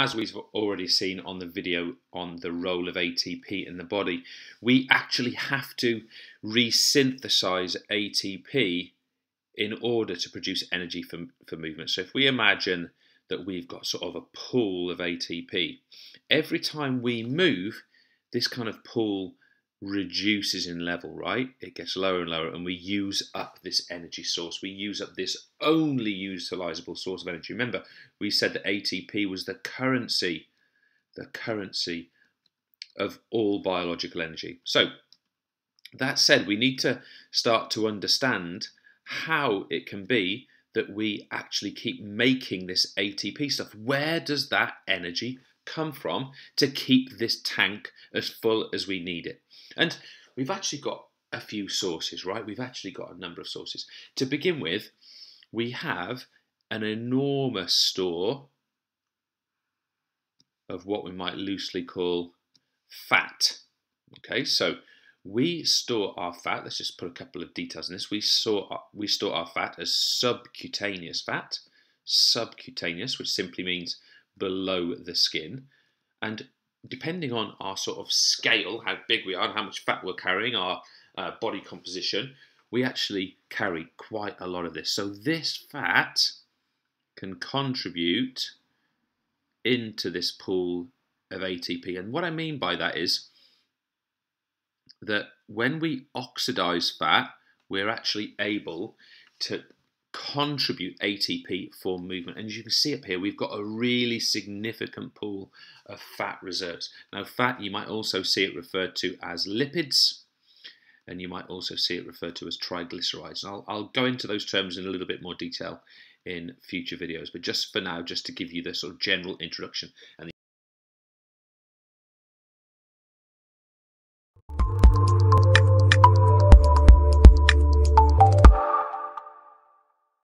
as we've already seen on the video on the role of ATP in the body, we actually have to resynthesize ATP in order to produce energy for movement. So if we imagine that we've got sort of a pool of ATP, every time we move, this kind of pool reduces in level, right? It gets lower and lower, and we use up this energy source. We use up this only utilizable source of energy. Remember, we said that ATP was the currency of all biological energy. So that said, we need to start to understand how it can be that we actually keep making this ATP stuff. Where does that energy come from to keep this tank as full as we need it? And we've actually got a few sources, right? We've actually got a number of sources. To begin with, we have an enormous store of what we might loosely call fat. Okay, so we store our fat. Let's just put a couple of details in this. We store our fat as subcutaneous fat, which simply means below the skin. And depending on our sort of scale, how big we are and how much fat we're carrying, our body composition, we actually carry quite a lot of this. So this fat can contribute into this pool of ATP. And what I mean by that is that when we oxidize fat, we're actually able to contribute ATP for movement. And as you can see up here, we've got a really significant pool of fat reserves. Now, fat, you might also see it referred to as lipids, and you might also see it referred to as triglycerides. And I'll go into those terms in a little bit more detail in future videos, but just for now, just to give you the sort of general introduction. And